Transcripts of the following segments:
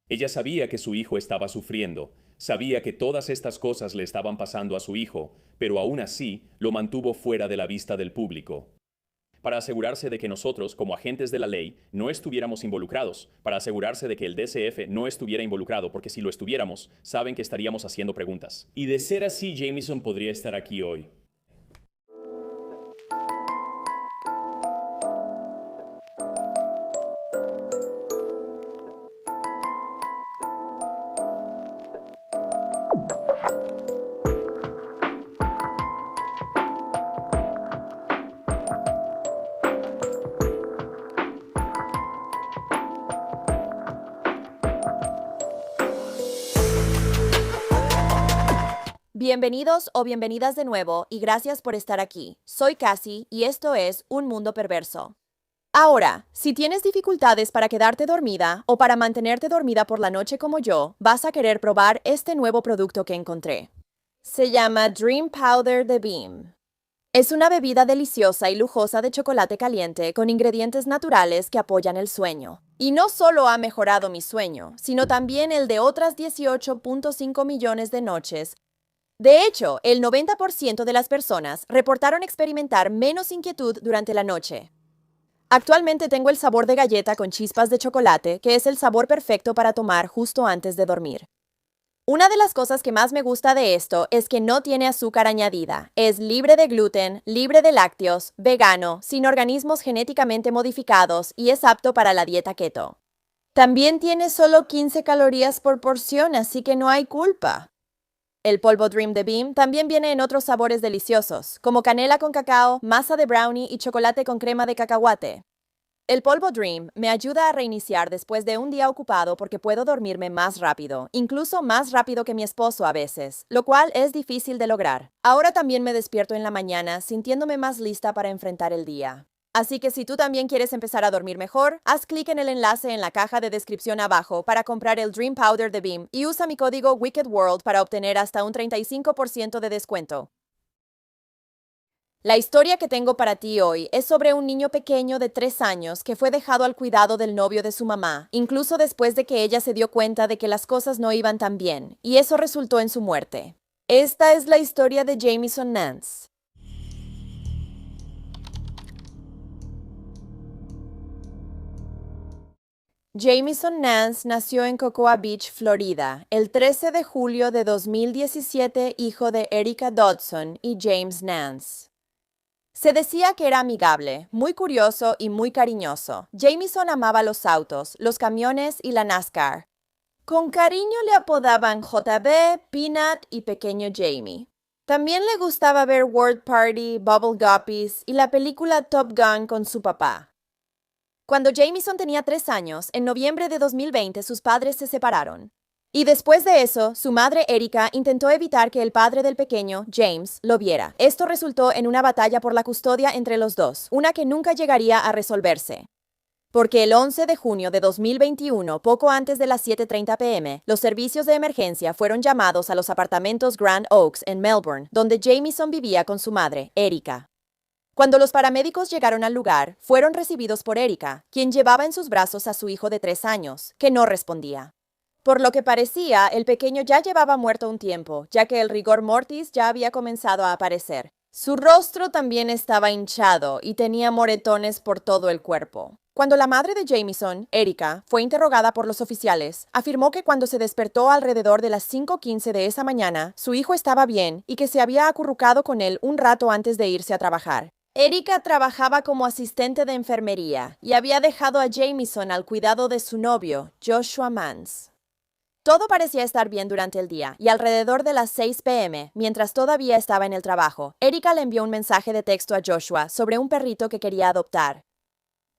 Ella sabía que su hijo estaba sufriendo, sabía que todas estas cosas le estaban pasando a su hijo, pero aún así lo mantuvo fuera de la vista del público, para asegurarse de que nosotros, como agentes de la ley, no estuviéramos involucrados, para asegurarse de que el DCF no estuviera involucrado, porque si lo estuviéramos, saben que estaríamos haciendo preguntas. Y de ser así, Jameson podría estar aquí hoy. Bienvenidos o bienvenidas de nuevo y gracias por estar aquí. Soy Cassie y esto es Un Mundo Perverso. Ahora, si tienes dificultades para quedarte dormida o para mantenerte dormida por la noche como yo, vas a querer probar este nuevo producto que encontré. Se llama Dream Powder de Beam. Es una bebida deliciosa y lujosa de chocolate caliente con ingredientes naturales que apoyan el sueño. Y no solo ha mejorado mi sueño, sino también el de otras 18.5 millones de noches. De hecho, el 90% de las personas reportaron experimentar menos inquietud durante la noche. Actualmente tengo el sabor de galleta con chispas de chocolate, que es el sabor perfecto para tomar justo antes de dormir. Una de las cosas que más me gusta de esto es que no tiene azúcar añadida, es libre de gluten, libre de lácteos, vegano, sin organismos genéticamente modificados y es apto para la dieta keto. También tiene solo 15 calorías por porción, así que no hay culpa. El polvo Dream de Beam también viene en otros sabores deliciosos, como canela con cacao, masa de brownie y chocolate con crema de cacahuate. El polvo Dream me ayuda a reiniciar después de un día ocupado porque puedo dormirme más rápido, incluso más rápido que mi esposo a veces, lo cual es difícil de lograr. Ahora también me despierto en la mañana sintiéndome más lista para enfrentar el día. Así que si tú también quieres empezar a dormir mejor, haz clic en el enlace en la caja de descripción abajo para comprar el Dream Powder de Beam y usa mi código WICKEDWORLD para obtener hasta un 35% de descuento. La historia que tengo para ti hoy es sobre un niño pequeño de 3 años que fue dejado al cuidado del novio de su mamá, incluso después de que ella se dio cuenta de que las cosas no iban tan bien, y eso resultó en su muerte. Esta es la historia de Jamison Nance. Jamison Nance nació en Cocoa Beach, Florida, el 13 de julio de 2017, hijo de Erica Dodson y James Nance. Se decía que era amigable, muy curioso y muy cariñoso. Jamison amaba los autos, los camiones y la NASCAR. Con cariño le apodaban JB, Peanut y Pequeño Jamie. También le gustaba ver World Party, Bubble Guppies y la película Top Gun con su papá. Cuando Jamison tenía 3 años, en noviembre de 2020 sus padres se separaron. Y después de eso, su madre Erica intentó evitar que el padre del pequeño, James, lo viera. Esto resultó en una batalla por la custodia entre los dos, una que nunca llegaría a resolverse. Porque el 11 de junio de 2021, poco antes de las 7:30 p.m., los servicios de emergencia fueron llamados a los apartamentos Grand Oaks en Melbourne, donde Jamison vivía con su madre, Erica. Cuando los paramédicos llegaron al lugar, fueron recibidos por Erica, quien llevaba en sus brazos a su hijo de 3 años, que no respondía. Por lo que parecía, el pequeño ya llevaba muerto un tiempo, ya que el rigor mortis ya había comenzado a aparecer. Su rostro también estaba hinchado y tenía moretones por todo el cuerpo. Cuando la madre de Jamison, Erica, fue interrogada por los oficiales, afirmó que cuando se despertó alrededor de las 5:15 de esa mañana, su hijo estaba bien y que se había acurrucado con él un rato antes de irse a trabajar. Erica trabajaba como asistente de enfermería y había dejado a Jamison al cuidado de su novio, Joshua Mans. Todo parecía estar bien durante el día, y alrededor de las 6 p.m., mientras todavía estaba en el trabajo, Erica le envió un mensaje de texto a Joshua sobre un perrito que quería adoptar.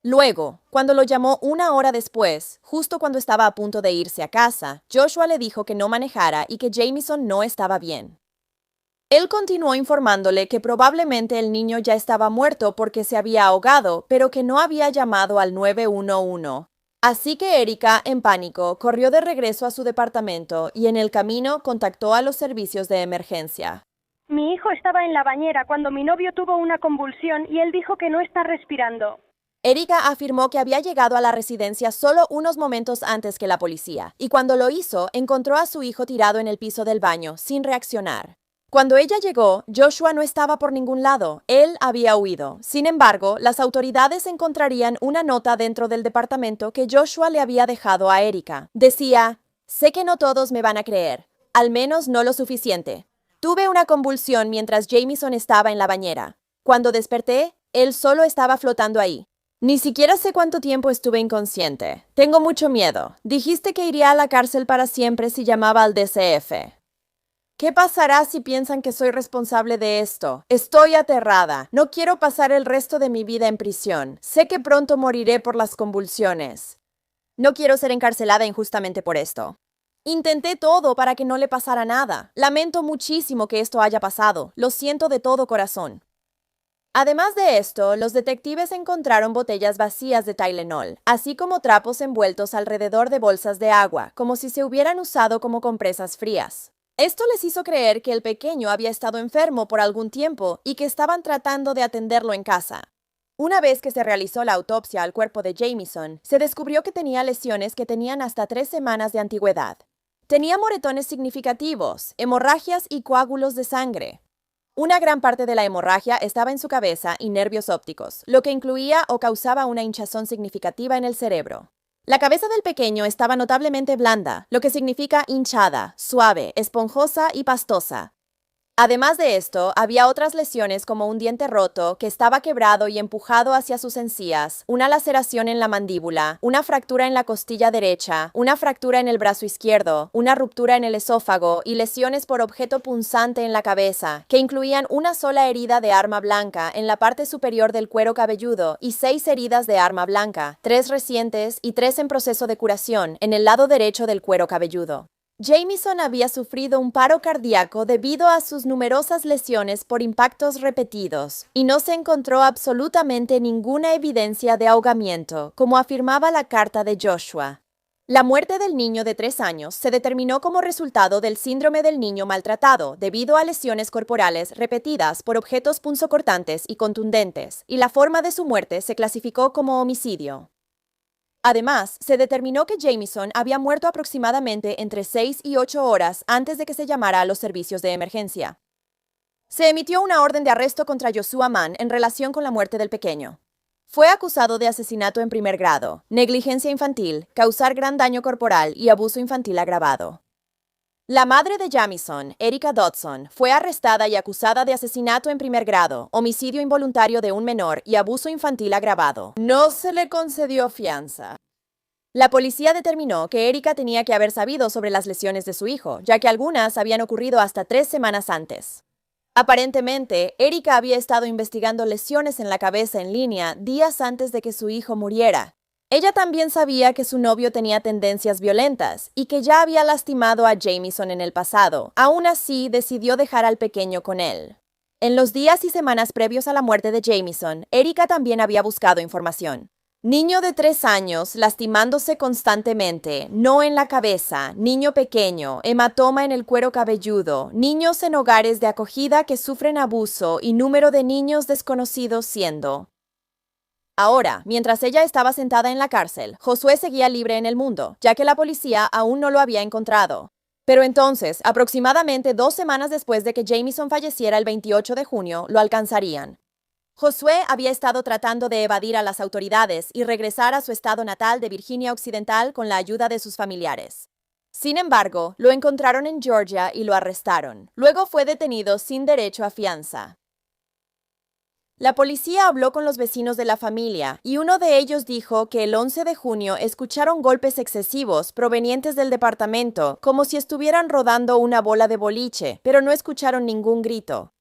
Luego, cuando lo llamó una hora después, justo cuando estaba a punto de irse a casa, Joshua le dijo que no manejara y que Jamison no estaba bien. Él continuó informándole que probablemente el niño ya estaba muerto porque se había ahogado, pero que no había llamado al 911. Así que Erica, en pánico, corrió de regreso a su departamento y en el camino contactó a los servicios de emergencia. Mi hijo estaba en la bañera cuando mi novio tuvo una convulsión y él dijo que no está respirando. Erika afirmó que había llegado a la residencia solo unos momentos antes que la policía, y cuando lo hizo, encontró a su hijo tirado en el piso del baño, sin reaccionar. Cuando ella llegó, Joshua no estaba por ningún lado. Él había huido. Sin embargo, las autoridades encontrarían una nota dentro del departamento que Joshua le había dejado a Erika. Decía: sé que no todos me van a creer, al menos no lo suficiente. Tuve una convulsión mientras Jamison estaba en la bañera. Cuando desperté, él solo estaba flotando ahí. Ni siquiera sé cuánto tiempo estuve inconsciente. Tengo mucho miedo. Dijiste que iría a la cárcel para siempre si llamaba al DCF. ¿Qué pasará si piensan que soy responsable de esto? Estoy aterrada. No quiero pasar el resto de mi vida en prisión. Sé que pronto moriré por las convulsiones. No quiero ser encarcelada injustamente por esto. Intenté todo para que no le pasara nada. Lamento muchísimo que esto haya pasado. Lo siento de todo corazón. Además de esto, los detectives encontraron botellas vacías de Tylenol, así como trapos envueltos alrededor de bolsas de agua, como si se hubieran usado como compresas frías. Esto les hizo creer que el pequeño había estado enfermo por algún tiempo y que estaban tratando de atenderlo en casa. Una vez que se realizó la autopsia al cuerpo de Jamison, se descubrió que tenía lesiones que tenían hasta 3 semanas de antigüedad. Tenía moretones significativos, hemorragias y coágulos de sangre. Una gran parte de la hemorragia estaba en su cabeza y nervios ópticos, lo que incluía o causaba una hinchazón significativa en el cerebro. La cabeza del pequeño estaba notablemente blanda, lo que significa hinchada, suave, esponjosa y pastosa. Además de esto, había otras lesiones como un diente roto que estaba quebrado y empujado hacia sus encías, una laceración en la mandíbula, una fractura en la costilla derecha, una fractura en el brazo izquierdo, una ruptura en el esófago y lesiones por objeto punzante en la cabeza, que incluían una sola herida de arma blanca en la parte superior del cuero cabelludo y 6 heridas de arma blanca, 3 recientes y 3 en proceso de curación en el lado derecho del cuero cabelludo. Jamison había sufrido un paro cardíaco debido a sus numerosas lesiones por impactos repetidos, y no se encontró absolutamente ninguna evidencia de ahogamiento, como afirmaba la carta de Joshua. La muerte del niño de 3 años se determinó como resultado del síndrome del niño maltratado, debido a lesiones corporales repetidas por objetos punzocortantes y contundentes, y la forma de su muerte se clasificó como homicidio. Además, se determinó que Jamison había muerto aproximadamente entre 6 y 8 horas antes de que se llamara a los servicios de emergencia. Se emitió una orden de arresto contra Joshua Mann en relación con la muerte del pequeño. Fue acusado de asesinato en primer grado, negligencia infantil, causar gran daño corporal y abuso infantil agravado. La madre de Jamison, Erika Dodson, fue arrestada y acusada de asesinato en primer grado, homicidio involuntario de un menor y abuso infantil agravado. No se le concedió fianza. La policía determinó que Erika tenía que haber sabido sobre las lesiones de su hijo, ya que algunas habían ocurrido hasta 3 semanas antes. Aparentemente, Erika había estado investigando lesiones en la cabeza en línea días antes de que su hijo muriera. Ella también sabía que su novio tenía tendencias violentas y que ya había lastimado a Jamison en el pasado. Aún así, decidió dejar al pequeño con él. En los días y semanas previos a la muerte de Jamison, Erika también había buscado información. Niño de 3 años lastimándose constantemente, no en la cabeza, niño pequeño, hematoma en el cuero cabelludo, niños en hogares de acogida que sufren abuso y número de niños desconocidos siendo. Ahora, mientras ella estaba sentada en la cárcel, Josué seguía libre en el mundo, ya que la policía aún no lo había encontrado. Pero entonces, aproximadamente 2 semanas después de que Jamison falleciera el 28 de junio, lo alcanzarían. Josué había estado tratando de evadir a las autoridades y regresar a su estado natal de Virginia Occidental con la ayuda de sus familiares. Sin embargo, lo encontraron en Georgia y lo arrestaron. Luego fue detenido sin derecho a fianza. La policía habló con los vecinos de la familia y uno de ellos dijo que el 11 de junio escucharon golpes excesivos provenientes del departamento, como si estuvieran rodando una bola de boliche, pero no escucharon ningún grito.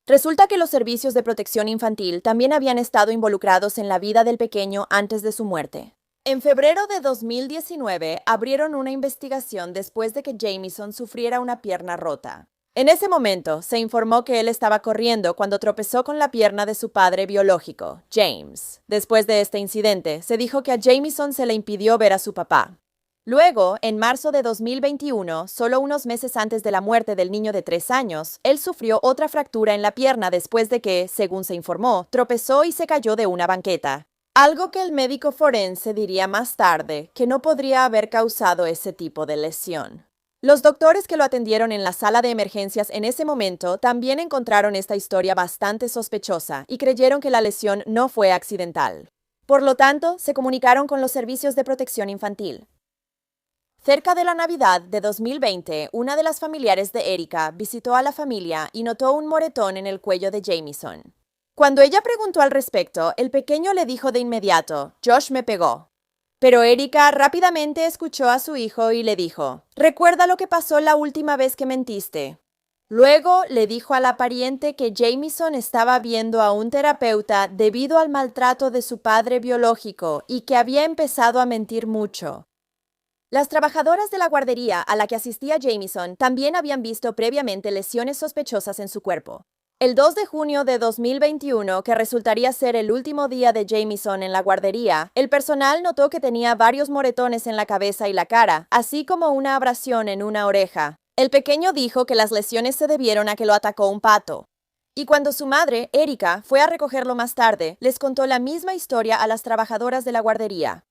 Resulta que los servicios de protección infantil también habían estado involucrados en la vida del pequeño antes de su muerte. En febrero de 2019 abrieron una investigación después de que Jamison sufriera una pierna rota. En ese momento, se informó que él estaba corriendo cuando tropezó con la pierna de su padre biológico, James. Después de este incidente, se dijo que a Jamison se le impidió ver a su papá. Luego, en marzo de 2021, solo unos meses antes de la muerte del niño de 3 años, él sufrió otra fractura en la pierna después de que, según se informó, tropezó y se cayó de una banqueta. algo que el médico forense diría más tarde que no podría haber causado ese tipo de lesión. Los doctores que lo atendieron en la sala de emergencias en ese momento también encontraron esta historia bastante sospechosa y creyeron que la lesión no fue accidental. Por lo tanto, se comunicaron con los servicios de protección infantil. Cerca de la Navidad de 2020, una de las familiares de Erica visitó a la familia y notó un moretón en el cuello de Jamison. Cuando ella preguntó al respecto, el pequeño le dijo de inmediato, «Josh me pegó». Pero Erica rápidamente escuchó a su hijo y le dijo, «Recuerda lo que pasó la última vez que mentiste». Luego le dijo a la pariente que Jamison estaba viendo a un terapeuta debido al maltrato de su padre biológico y que había empezado a mentir mucho. Las trabajadoras de la guardería a la que asistía Jamison también habían visto previamente lesiones sospechosas en su cuerpo. El 2 de junio de 2021, que resultaría ser el último día de Jamison en la guardería, el personal notó que tenía varios moretones en la cabeza y la cara, así como una abrasión en una oreja. El pequeño dijo que las lesiones se debieron a que lo atacó un pato. Y cuando su madre, Erica, fue a recogerlo más tarde, les contó la misma historia a las trabajadoras de la guardería.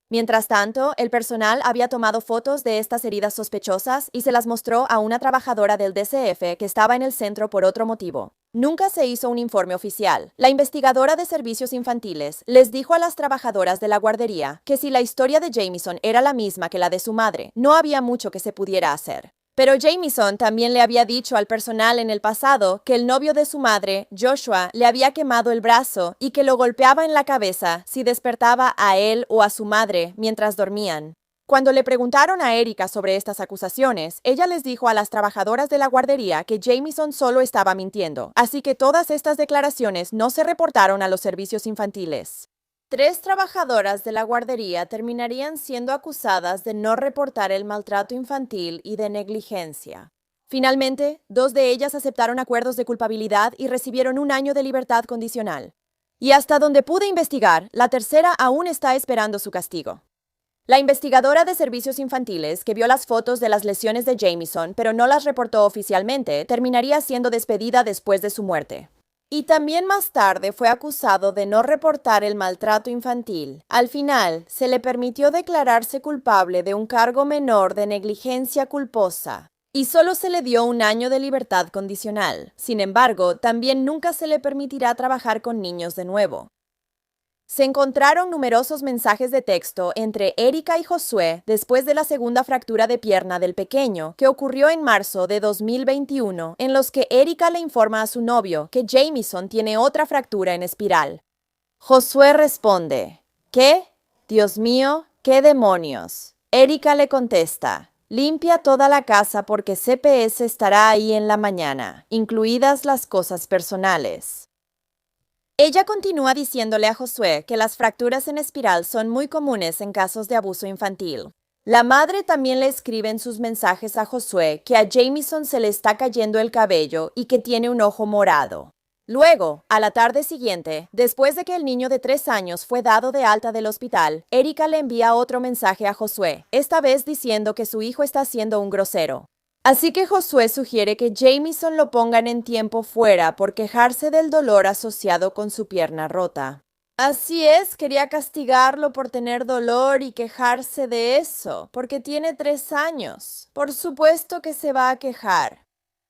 Mientras tanto, el personal había tomado fotos de estas heridas sospechosas y se las mostró a una trabajadora del DCF que estaba en el centro por otro motivo. Nunca se hizo un informe oficial. La investigadora de servicios infantiles les dijo a las trabajadoras de la guardería que si la historia de Jamison era la misma que la de su madre, no había mucho que se pudiera hacer. Pero Jamison también le había dicho al personal en el pasado que el novio de su madre, Joshua, le había quemado el brazo y que lo golpeaba en la cabeza si despertaba a él o a su madre mientras dormían. Cuando le preguntaron a Erica sobre estas acusaciones, ella les dijo a las trabajadoras de la guardería que Jamison solo estaba mintiendo, así que todas estas declaraciones no se reportaron a los servicios infantiles. 3 trabajadoras de la guardería terminarían siendo acusadas de no reportar el maltrato infantil y de negligencia. Finalmente, 2 de ellas aceptaron acuerdos de culpabilidad y recibieron 1 año de libertad condicional. Y hasta donde pude investigar, la tercera aún está esperando su castigo. La investigadora de servicios infantiles, que vio las fotos de las lesiones de Jamison, pero no las reportó oficialmente, terminaría siendo despedida después de su muerte. Y también más tarde fue acusado de no reportar el maltrato infantil. Al final, se le permitió declararse culpable de un cargo menor de negligencia culposa. Y solo se le dio 1 año de libertad condicional. Sin embargo, también nunca se le permitirá trabajar con niños de nuevo. Se encontraron numerosos mensajes de texto entre Erica y Josué después de la segunda fractura de pierna del pequeño, que ocurrió en marzo de 2021, en los que Erica le informa a su novio que Jamison tiene otra fractura en espiral. Josué responde, ¿qué? Dios mío, ¿qué demonios? Erica le contesta, limpia toda la casa porque CPS estará ahí en la mañana, incluidas las cosas personales. Ella continúa diciéndole a Josué que las fracturas en espiral son muy comunes en casos de abuso infantil. La madre también le escribe en sus mensajes a Josué que a Jamison se le está cayendo el cabello y que tiene un ojo morado. Luego, a la tarde siguiente, después de que el niño de 3 años fue dado de alta del hospital, Erica le envía otro mensaje a Josué, esta vez diciendo que su hijo está siendo un grosero. Así que Josué sugiere que Jamison lo pongan en tiempo fuera por quejarse del dolor asociado con su pierna rota. Así es, quería castigarlo por tener dolor y quejarse de eso, porque tiene 3 años. Por supuesto que se va a quejar.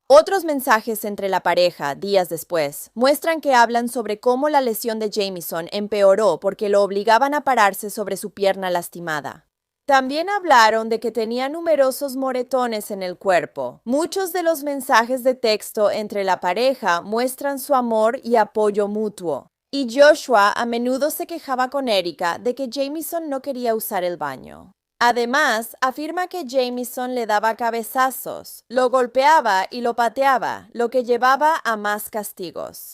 Otros mensajes entre la pareja, días después, muestran que hablan sobre cómo la lesión de Jamison empeoró porque lo obligaban a pararse sobre su pierna lastimada. También hablaron de que tenía numerosos moretones en el cuerpo. Muchos de los mensajes de texto entre la pareja muestran su amor y apoyo mutuo. Y Joshua a menudo se quejaba con Erica de que Jamison no quería usar el baño. Además, afirma que Jamison le daba cabezazos, lo golpeaba y lo pateaba, lo que llevaba a más castigos.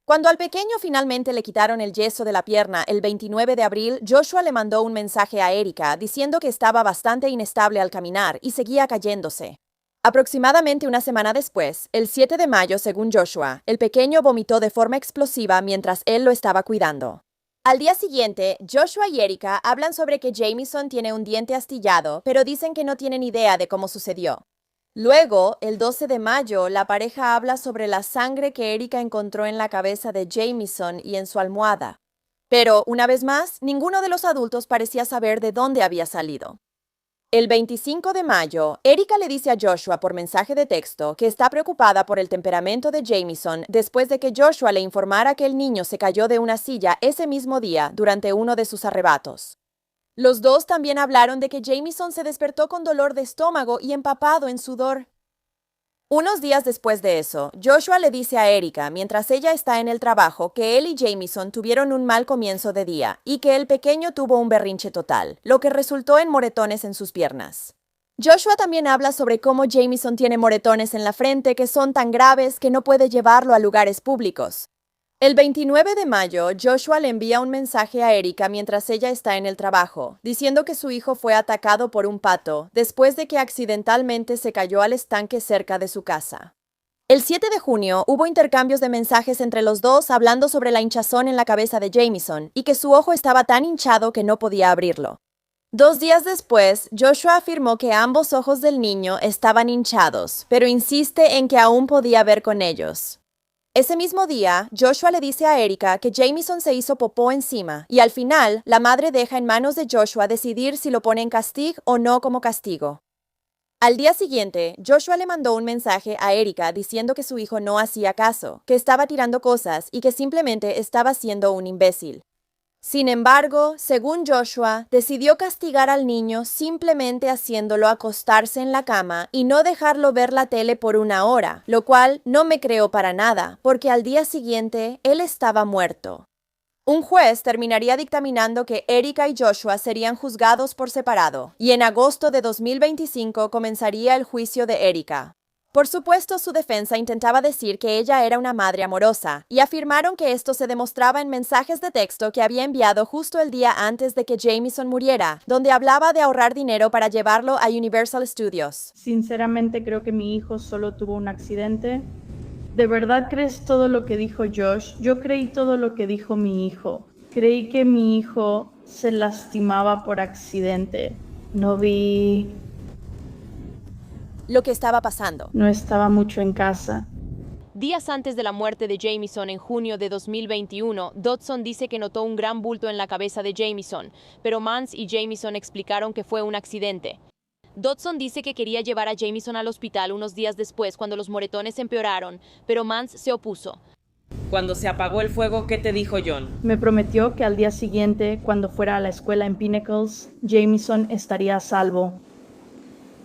Cuando al pequeño finalmente le quitaron el yeso de la pierna el 29 de abril, Joshua le mandó un mensaje a Erica diciendo que estaba bastante inestable al caminar y seguía cayéndose. Aproximadamente 1 semana después, el 7 de mayo, según Joshua, el pequeño vomitó de forma explosiva mientras él lo estaba cuidando. Al día siguiente, Joshua y Erica hablan sobre que Jamison tiene un diente astillado, pero dicen que no tienen idea de cómo sucedió. Luego, el 12 de mayo, la pareja habla sobre la sangre que Erica encontró en la cabeza de Jamison y en su almohada. Pero, una vez más, ninguno de los adultos parecía saber de dónde había salido. El 25 de mayo, Erika le dice a Joshua por mensaje de texto que está preocupada por el temperamento de Jamison después de que Joshua le informara que el niño se cayó de una silla ese mismo día durante uno de sus arrebatos. Los dos también hablaron de que Jamison se despertó con dolor de estómago y empapado en sudor. Unos días después de eso, Joshua le dice a Erika, mientras ella está en el trabajo, que él y Jamison tuvieron un mal comienzo de día y que el pequeño tuvo un berrinche total, lo que resultó en moretones en sus piernas. Joshua también habla sobre cómo Jamison tiene moretones en la frente que son tan graves que no puede llevarlo a lugares públicos. El 29 de mayo, Joshua le envía un mensaje a Erika mientras ella está en el trabajo, diciendo que su hijo fue atacado por un pato después de que accidentalmente se cayó al estanque cerca de su casa. El 7 de junio hubo intercambios de mensajes entre los dos hablando sobre la hinchazón en la cabeza de Jamison y que su ojo estaba tan hinchado que no podía abrirlo. 2 días después, Joshua afirmó que ambos ojos del niño estaban hinchados, pero insiste en que aún podía ver con ellos. Ese mismo día, Joshua le dice a Erika que Jamison se hizo popó encima y al final, la madre deja en manos de Joshua decidir si lo pone en castigo o no como castigo. Al día siguiente, Joshua le mandó un mensaje a Erika diciendo que su hijo no hacía caso, que estaba tirando cosas y que simplemente estaba siendo un imbécil. Sin embargo, según Joshua, decidió castigar al niño simplemente haciéndolo acostarse en la cama y no dejarlo ver la tele por 1 hora, lo cual no me creo para nada, porque al día siguiente él estaba muerto. Un juez terminaría dictaminando que Erika y Joshua serían juzgados por separado, y en agosto de 2025 comenzaría el juicio de Erika. Por supuesto, su defensa intentaba decir que ella era una madre amorosa, y afirmaron que esto se demostraba en mensajes de texto que había enviado justo el día antes de que Jamison muriera, donde hablaba de ahorrar dinero para llevarlo a Universal Studios. Sinceramente creo que mi hijo solo tuvo un accidente. ¿De verdad crees todo lo que dijo Josh? Yo creí todo lo que dijo mi hijo. Creí que mi hijo se lastimaba por accidente. No vi... Lo que estaba pasando. No estaba mucho en casa. Días antes de la muerte de Jamison en junio de 2021, Dodson dice que notó un gran bulto en la cabeza de Jamison, pero Mance y Jamison explicaron que fue un accidente. Dodson dice que quería llevar a Jamison al hospital unos días después cuando los moretones empeoraron, pero Mance se opuso. Cuando se apagó el fuego, ¿qué te dijo John? Me prometió que al día siguiente, cuando fuera a la escuela en Pinnacles, Jamison estaría a salvo.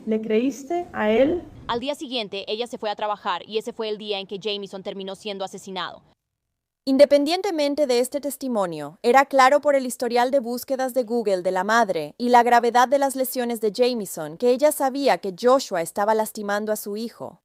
¿Le creíste a él? Al día siguiente, ella se fue a trabajar y ese fue el día en que Jamison terminó siendo asesinado. Independientemente de este testimonio, era claro por el historial de búsquedas de Google de la madre y la gravedad de las lesiones de Jamison que ella sabía que Joshua estaba lastimando a su hijo.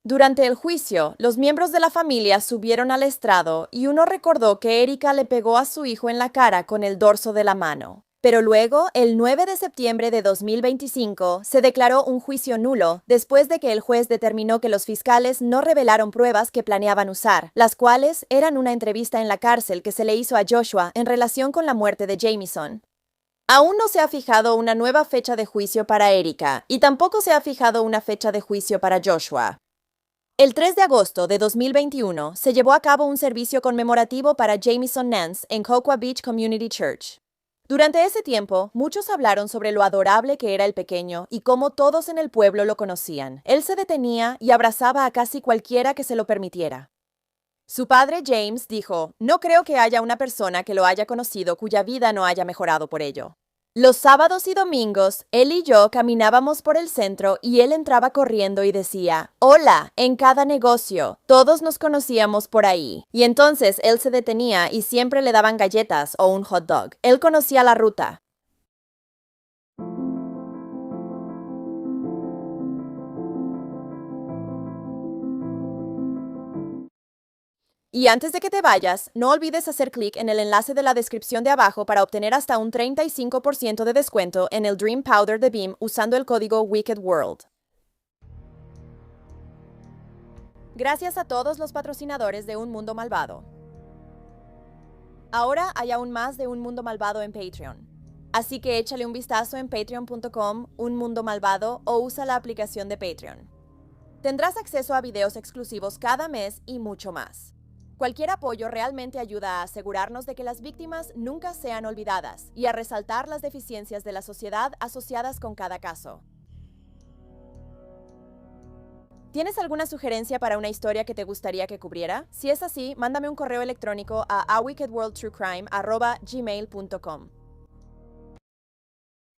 Durante el juicio, los miembros de la familia subieron al estrado y uno recordó que Erika le pegó a su hijo en la cara con el dorso de la mano. Pero luego, el 9 de septiembre de 2025, se declaró un juicio nulo después de que el juez determinó que los fiscales no revelaron pruebas que planeaban usar, las cuales eran una entrevista en la cárcel que se le hizo a Joshua en relación con la muerte de Jamison. Aún no se ha fijado una nueva fecha de juicio para Erika y tampoco se ha fijado una fecha de juicio para Joshua. El 3 de agosto de 2021 se llevó a cabo un servicio conmemorativo para Jamison Nance en Cocoa Beach Community Church. Durante ese tiempo, muchos hablaron sobre lo adorable que era el pequeño y cómo todos en el pueblo lo conocían. Él se detenía y abrazaba a casi cualquiera que se lo permitiera. Su padre James dijo, "No creo que haya una persona que lo haya conocido cuya vida no haya mejorado por ello". Los sábados y domingos, él y yo caminábamos por el centro y él entraba corriendo y decía, "Hola", en cada negocio. Todos nos conocíamos por ahí. Y entonces él se detenía y siempre le daban galletas o un hot dog. Él conocía la ruta. Y antes de que te vayas, no olvides hacer clic en el enlace de la descripción de abajo para obtener hasta un 35% de descuento en el Dream Powder de Beam usando el código WICKEDWORLD. Gracias a todos los patrocinadores de Un Mundo Malvado. Ahora hay aún más de Un Mundo Malvado en Patreon. Así que échale un vistazo en patreon.com, Un Mundo Malvado o usa la aplicación de Patreon. Tendrás acceso a videos exclusivos cada mes y mucho más. Cualquier apoyo realmente ayuda a asegurarnos de que las víctimas nunca sean olvidadas y a resaltar las deficiencias de la sociedad asociadas con cada caso. ¿Tienes alguna sugerencia para una historia que te gustaría que cubriera? Si es así, mándame un correo electrónico a awickedworldtruecrime@gmail.com.